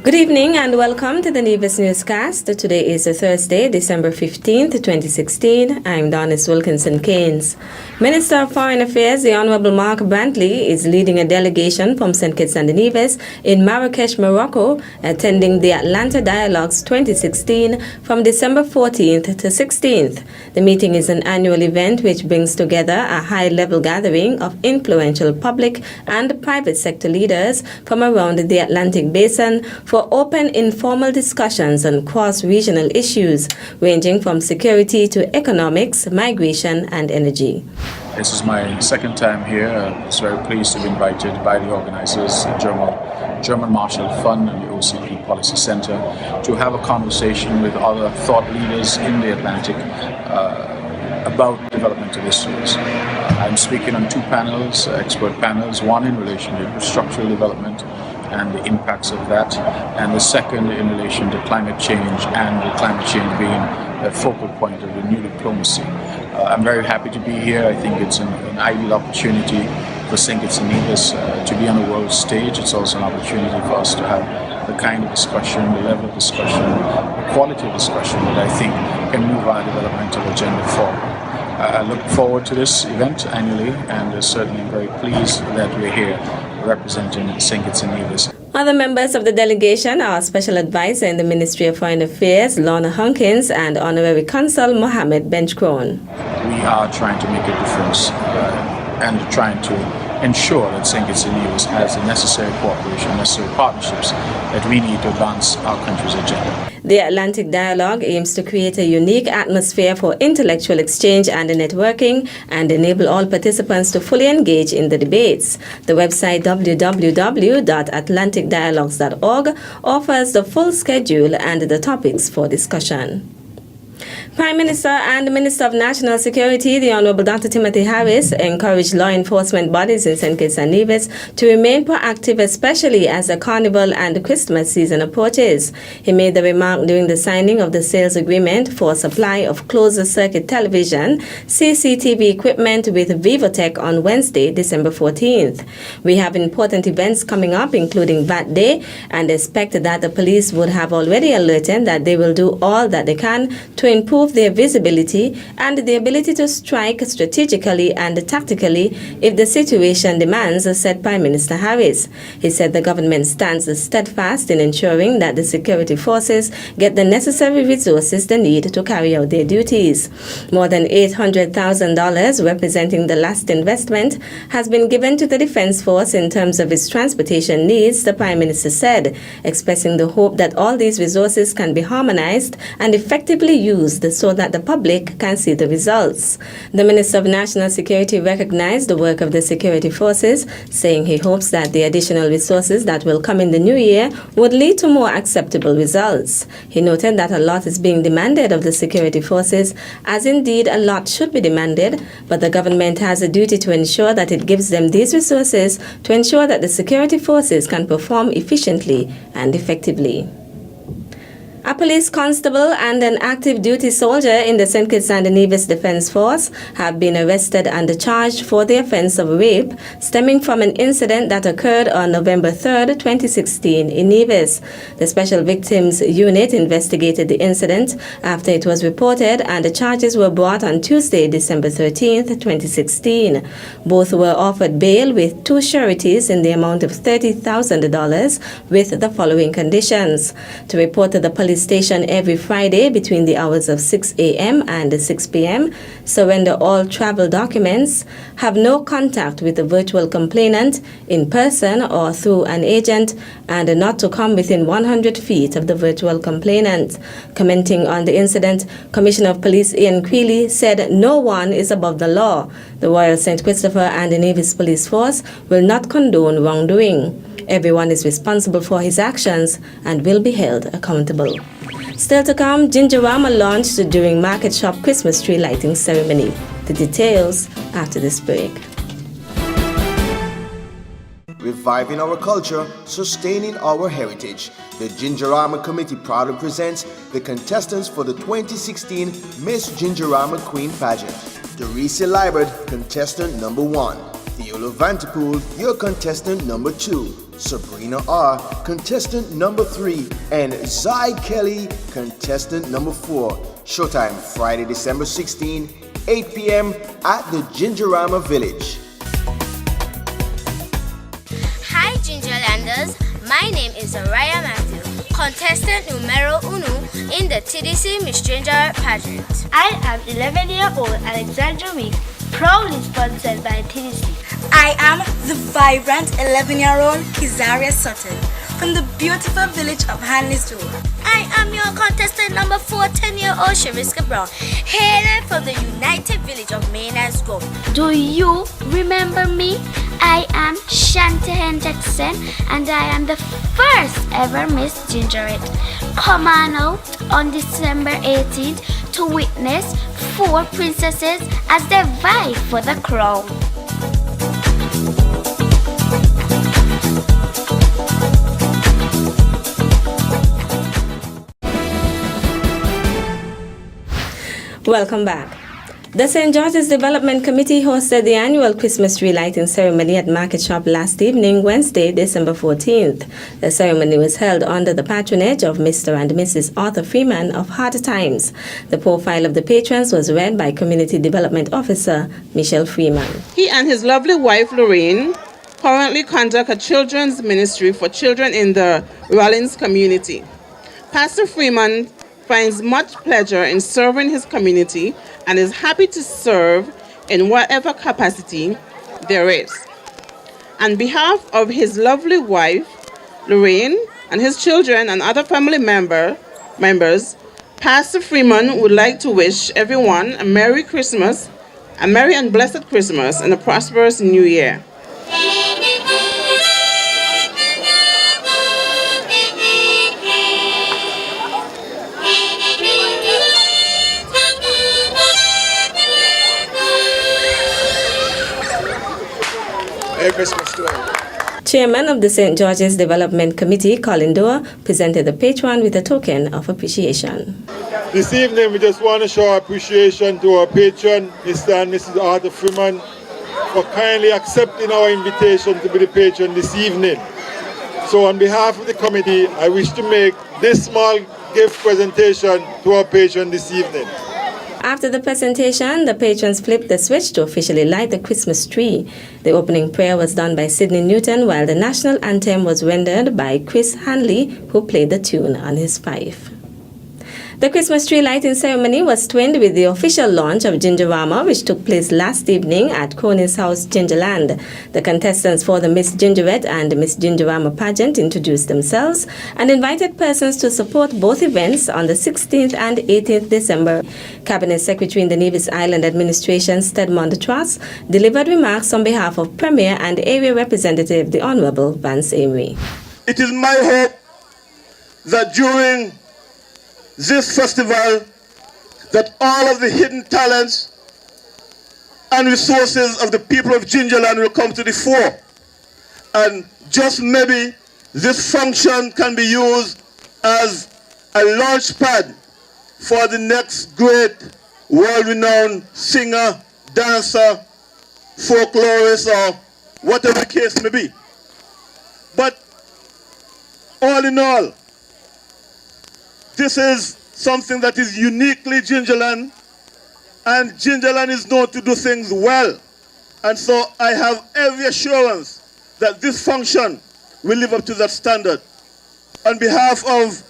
Good evening and welcome to the Nevis Newscast. Today is Thursday, December 15th, 2016. I'm Donis Wilkinson-Keynes. Minister of Foreign Affairs, the Honorable Mark Brantley, is leading a delegation from St. Kitts and Nevis in Marrakesh, Morocco, attending the Atlanta Dialogues 2016 from December 14th to 16th. The meeting is an annual event which brings together a high-level gathering of influential public and private sector leaders from around the Atlantic Basin for open informal discussions on cross-regional issues ranging from security to economics, migration and energy. This is my second time here. I was very pleased to be invited by the organizers, the German Marshall Fund and the OCP Policy Center, to have a conversation with other thought leaders in the Atlantic about developmental issues. I'm speaking on two panels, expert panels, one in relation to infrastructural development and the impacts of that, and the second in relation to climate change, and the climate change being a focal point of the new diplomacy. I'm very happy to be here. I think it's an ideal opportunity for St. Kitts and Nevis to be on the world stage. It's also an opportunity for us to have the kind of discussion, the level of discussion, the quality of discussion that I think can move our developmental agenda forward. I look forward to this event annually, and certainly I'm very pleased that we're here representing St. Kitts and Nevis. Other members of the delegation are Special Advisor in the Ministry of Foreign Affairs, Lorna Hunkins, and Honorary Consul Mohammed Benchkrone. We are trying to make a difference and trying to ensure that St. Kitts and Nevis has the necessary cooperation, necessary partnerships that we need to advance our country's agenda. The Atlantic Dialogue aims to create a unique atmosphere for intellectual exchange and networking and enable all participants to fully engage in the debates. The website www.atlanticdialogues.org offers the full schedule and the topics for discussion. Prime Minister and Minister of National Security, the Honorable Dr. Timothy Harris, encouraged law enforcement bodies in St. Kitts and Nevis to remain proactive, especially as the Carnival and Christmas season approaches. He made the remark during the signing of the sales agreement for supply of closed-circuit television, CCTV equipment with Vivotech on Wednesday, December 14th. We have important events coming up, including VAT Day, and expect that the police would have already alerted that they will do all that they can to improve their visibility and the ability to strike strategically and tactically if the situation demands, said Prime Minister Harris. He said the government stands steadfast in ensuring that the security forces get the necessary resources they need to carry out their duties. More than $800,000, representing the last investment, has been given to the Defense Force in terms of its transportation needs, the Prime Minister said, expressing the hope that all these resources can be harmonized and effectively used so that the public can see the results. The Minister of National Security recognized the work of the security forces, saying he hopes that the additional resources that will come in the new year would lead to more acceptable results. He noted that a lot is being demanded of the security forces, as indeed a lot should be demanded, but the government has a duty to ensure that it gives them these resources to ensure that the security forces can perform efficiently and effectively. A police constable and an active duty soldier in the St. Kitts and Nevis Defense Force have been arrested and charged for the offense of rape stemming from an incident that occurred on November 3, 2016 in Nevis. The Special Victims Unit investigated the incident after it was reported, and the charges were brought on Tuesday, December 13, 2016. Both were offered bail with two sureties in the amount of $30,000 with the following conditions: to report to the police station every Friday between the hours of 6 a.m. and 6 p.m., surrender all travel documents, have no contact with the virtual complainant in person or through an agent, and not to come within 100 feet of the virtual complainant. Commenting on the incident, Commissioner of Police Ian Creeley said no one is above the law. The Royal St. Christopher and the Nevis Police Force will not condone wrongdoing. Everyone is responsible for his actions and will be held accountable. Still to come, Gingerama launched during Market Shop Christmas tree lighting ceremony. The details after this break. Reviving our culture, sustaining our heritage. The Gingerama Committee proudly presents the contestants for the 2016 Miss Gingerama Queen Pageant. Teresa Liebert, contestant number 1. Theola Vanterpool, your contestant number 2. Sabrina R., contestant number 3. And Zai Kelly, contestant number 4. Showtime Friday, December 16, 8 p.m. at the Gingerama Village. Hi Gingerlanders, my name is Araya Matthew, contestant numero uno in the TDC Miss Ginger pageant. I am 11-year-old Alexandra Meek, proudly sponsored by TDC. I am the vibrant 11-year-old Kizaria Sutton from the beautiful village of Hanley's. I am your contestant number 4, 10-year-old Shariska Brown, hailing from the United Village of Maynard's Grove. Do you remember me? I am Shantahen Jackson and I am the first ever Miss Gingerette. Come on out on December 18th to witness 4 princesses as they vie for the crown. Welcome back. The St. George's Development Committee hosted the annual Christmas tree lighting ceremony at Market Shop last evening, Wednesday, December 14th. The ceremony was held under the patronage of Mr. and Mrs. Arthur Freeman of Hard Times. The profile of the patrons was read by Community Development Officer Michelle Freeman. He and his lovely wife, Lorraine, currently conduct a children's ministry for children in the Rollins community. Pastor Freeman finds much pleasure in serving his community and is happy to serve in whatever capacity there is. On behalf of his lovely wife, Lorraine, and his children and other family members, Pastor Freeman would like to wish everyone a Merry Christmas, a Merry and Blessed Christmas, and a prosperous New Year. Merry Christmas to everyone. Chairman of the St. George's Development Committee, Colin Doerr, presented the patron with a token of appreciation. This evening, we just want to show our appreciation to our patron, Mr. and Mrs. Arthur Freeman, for kindly accepting our invitation to be the patron this evening. So on behalf of the committee, I wish to make this small gift presentation to our patron this evening. After the presentation, the patrons flipped the switch to officially light the Christmas tree. The opening prayer was done by Sidney Newton, while the national anthem was rendered by Chris Hanley, who played the tune on his fife. The Christmas tree lighting ceremony was twinned with the official launch of Gingerama, which took place last evening at Coney's House, Gingerland. The contestants for the Miss Gingerette and Miss Gingerama pageant introduced themselves and invited persons to support both events on the 16th and 18th December. Cabinet Secretary in the Nevis Island Administration, Stedmond Truss, delivered remarks on behalf of Premier and Area Representative, the Honorable Vance Amory. It is my hope that during this festival that all of the hidden talents and resources of the people of Gingerland will come to the fore, and just maybe this function can be used as a launch pad for the next great world-renowned singer, dancer, folklorist, or whatever the case may be. But all in all, this is something that is uniquely Gingerland, and Gingerland is known to do things well. And so I have every assurance that this function will live up to that standard. On behalf of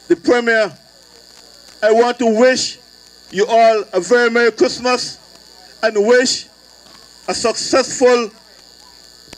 the Premier, I want to wish you all a very Merry Christmas and wish a successful,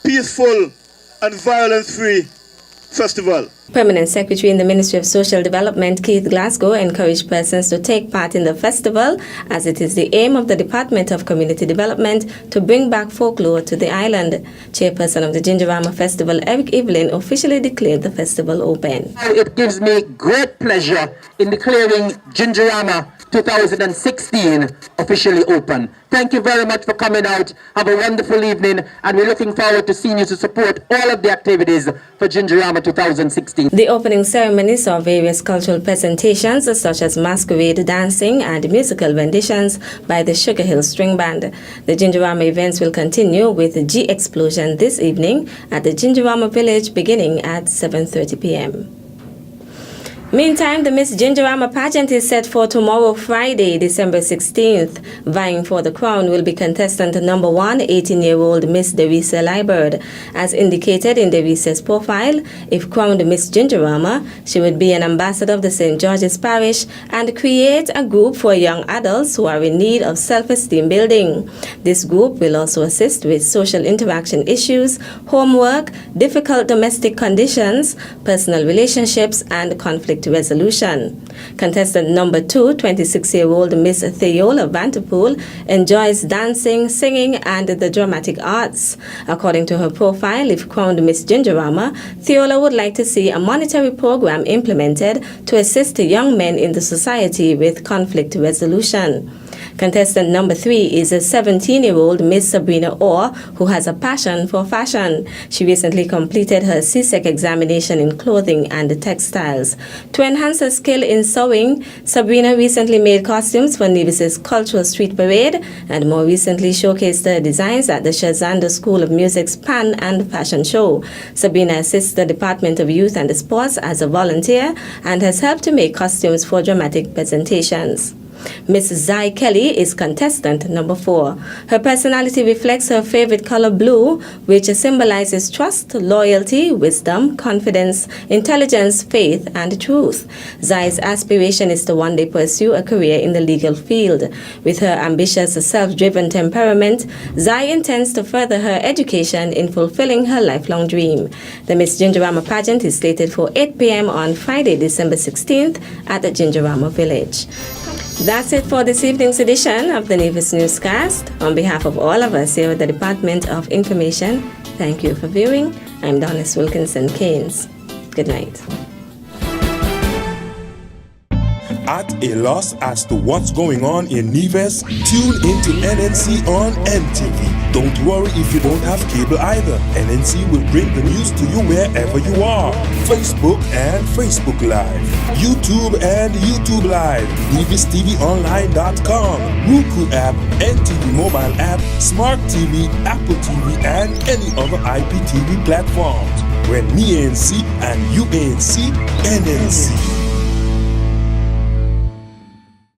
peaceful, and violence-free festival. Permanent Secretary in the Ministry of Social Development, Keith Glasgow, encouraged persons to take part in the festival, as it is the aim of the Department of Community Development to bring back folklore to the island. Chairperson of the Gingerama Festival, Eric Evelyn, officially declared the festival open. It gives me great pleasure in declaring Gingerama 2016 officially open. Thank you very much for coming out. Have a wonderful evening, and we're looking forward to seeing you to support all of the activities for Gingerama Gingerama 2016. The opening ceremony saw various cultural presentations such as masquerade dancing and musical renditions by the Sugar Hill String Band. The Gingerama events will continue with the G Explosion this evening at the Gingerama Village beginning at 7:30 p.m. Meantime, the Miss Gingerama pageant is set for tomorrow, Friday, December 16th. Vying for the crown will be contestant number 1, 18-year-old Miss Derisa Liebert. As indicated in Derisa's profile, if crowned Miss Gingerama, she would be an ambassador of the St. George's Parish and create a group for young adults who are in need of self-esteem building. This group will also assist with social interaction issues, homework, difficult domestic conditions, personal relationships, and conflict resolution. Contestant number 2, 26-year-old Miss Theola Vanterpool, enjoys dancing, singing, and the dramatic arts. According to her profile, if crowned Miss Gingerama, Theola would like to see a monetary program implemented to assist young men in the society with conflict resolution. Contestant number 3 is a 17-year-old Miss Sabrina Orr, who has a passion for fashion. She recently completed her CSEC examination in clothing and textiles. To enhance her skill in sewing, Sabrina recently made costumes for Nevis's Cultural Street Parade and more recently showcased her designs at the Shazanda School of Music's Pan and Fashion Show. Sabrina assists the Department of Youth and Sports as a volunteer and has helped to make costumes for dramatic presentations. Miss Zai Kelly is contestant number 4. Her personality reflects her favorite color blue, which symbolizes trust, loyalty, wisdom, confidence, intelligence, faith, and truth. Zai's aspiration is to one day pursue a career in the legal field. With her ambitious, self-driven temperament, Zai intends to further her education in fulfilling her lifelong dream. The Miss Gingerama pageant is slated for 8 p.m. on Friday, December 16th at the Gingerama Village. That's it for this evening's edition of the Nevis Newscast. On behalf of all of us here at the Department of Information, thank you for viewing. I'm Donis Wilkinson Keynes. Good night. At a loss as to what's going on in Nevis? Tune into NNC on NTV. Don't worry if you don't have cable either. NNC will bring the news to you wherever you are. Facebook and Facebook Live. YouTube and YouTube Live. NevisTVOnline.com. Roku app, NTV mobile app, Smart TV, Apple TV, and any other IPTV platforms. When me ANC and you ANC, NNC.